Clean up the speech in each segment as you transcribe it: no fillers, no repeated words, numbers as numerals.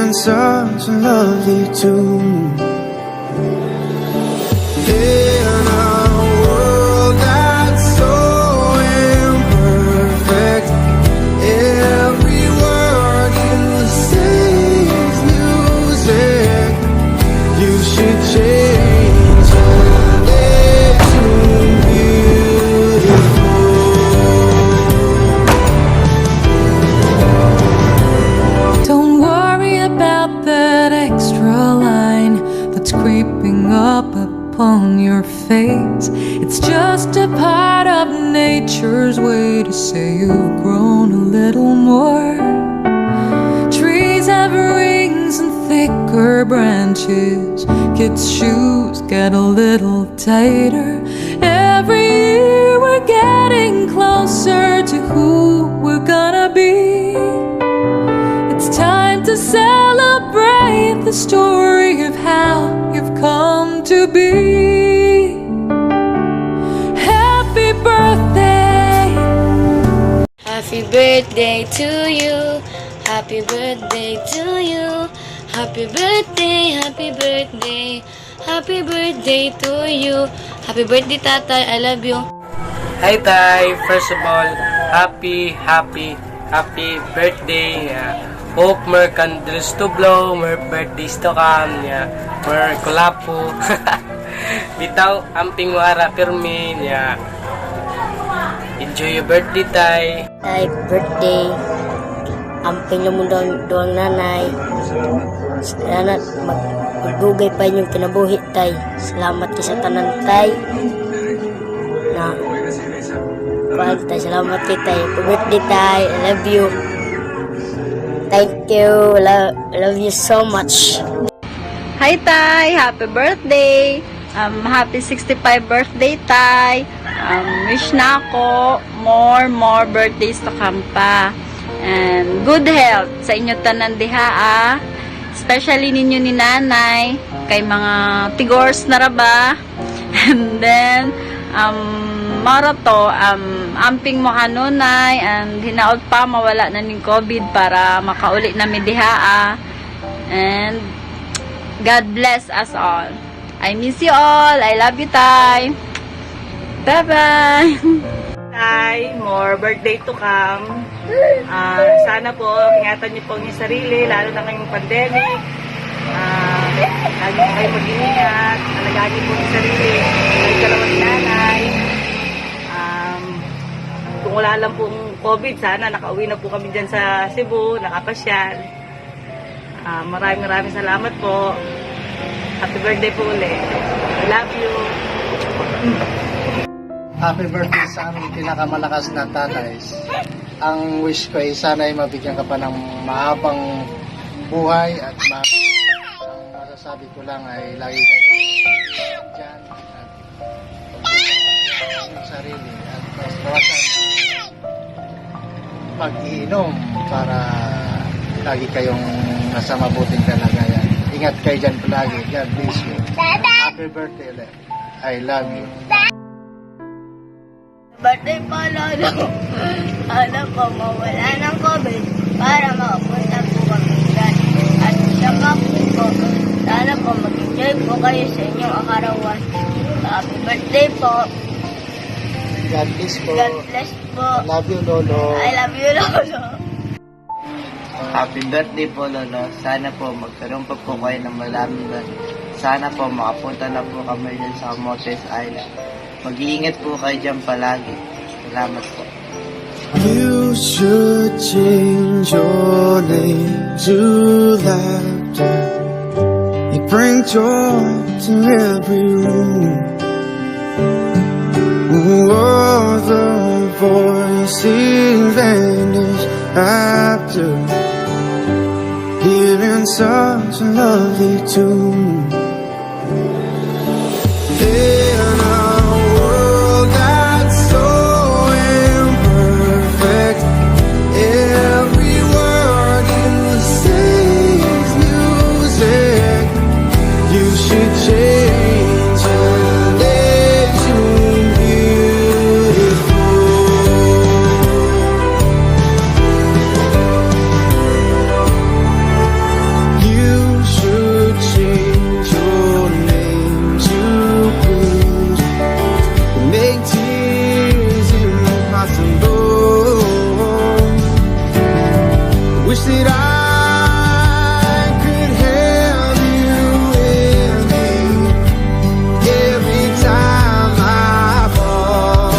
Hearing such a lovely tune. In a world that's so imperfect, every word you say is music. You should change and let tune beautiful. Don't worry about that extra line that's creeping up upon your face. It's just a part of nature's way to say you've grown a little more. Trees have rings and thicker branches. Kids' shoes get a little tighter. Every year we're getting closer to who we're gonna be. It's time to celebrate the story of how you've come to be. Happy birthday. Happy birthday to you. Happy birthday to you. Happy birthday, happy birthday. Happy birthday to you. Happy birthday, Tatay. I love you. Hi Tay, first of all, happy birthday. Hope more candles to blow, more birthdays to come, more kulapo. Bitaw, amping wara pirmin, Enjoy your birthday, Tay. Tay, birthday. Amping naman doang nanay. Salamat magdugay pa inyong kinabuhi, Tay. Salamat kay sa tanan, Tay. Tay, salamat kay Tay. Happy birthday, Tay. I love you. Thank you. Love you so much. Hi Tay, happy birthday. Happy 65 birthday, Tay. Wish na ako more birthdays to come pa. And good health sa inyo tanan diha, especially ninyo ni nanay, kay mga tigors na raba. And then mara to, amping mo kanunay, and hinaot pa mawala na ning COVID para makauli na mi diha. And God bless us all. I miss you all. I love you, Tay. Bye-bye. Tay, more birthday to come. Sana po, ingatan niyo po ang inyong sarili, lalo na ngayong pandemic. Lagi po kayo mag-iingat, alagaan niyo po ang sarili, kahit kalawang nanay. Kung wala lang pong COVID, sana nakauwi na po kami dyan sa Cebu, nakapasyal. Maraming salamat po. Happy birthday po ulit. I love you. Happy birthday sa aming pinakamalakas na tatay. Ang wish ko ay sana ay mabigyan ka pa ng mahabang buhay at ang masasabi ko lang ay lagi kayo dyan at yung sarili at mas bawasan pag-iinom para lagi kayong nasa mabuting kalagayan. Ingat kayo dyan palagi. God bless you. Happy birthday ulit. I love you. Birthday po, Lolo. Ano po, mawala ng COVID para makapunta po kami dyan. At saka po, sana po mag-enjoy po kayo sa inyong akarawan. Happy birthday po. God bless po. God bless po. I love you, Lolo. I love you, Lolo. Happy birthday po, Lolo. Sana po magkaroon pa po kayo ng maraming sana po makapunta na po kami dyan sa Camotes Island. Mag-iingat po kayo dyan palagi. Salamat po. You should change your name to laughter. You bring joy to every room. Oh, the voices vanish after hearing such a lovely tune. In a world that's so imperfect, every word you say is music. You should change and let tune beautiful. wish that I could have you with me every time I fall.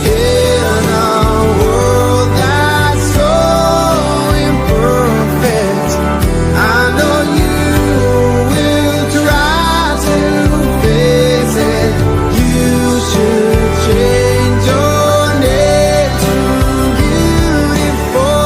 In a world that's so imperfect, I know you will try to fix it. You should change your name to beautiful.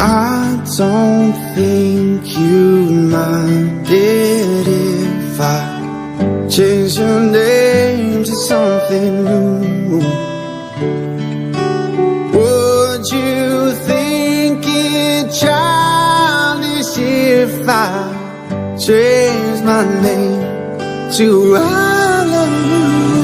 I don't think you'd mind it if I change your name to something new. Would you think it childish if I changed my name to I love you?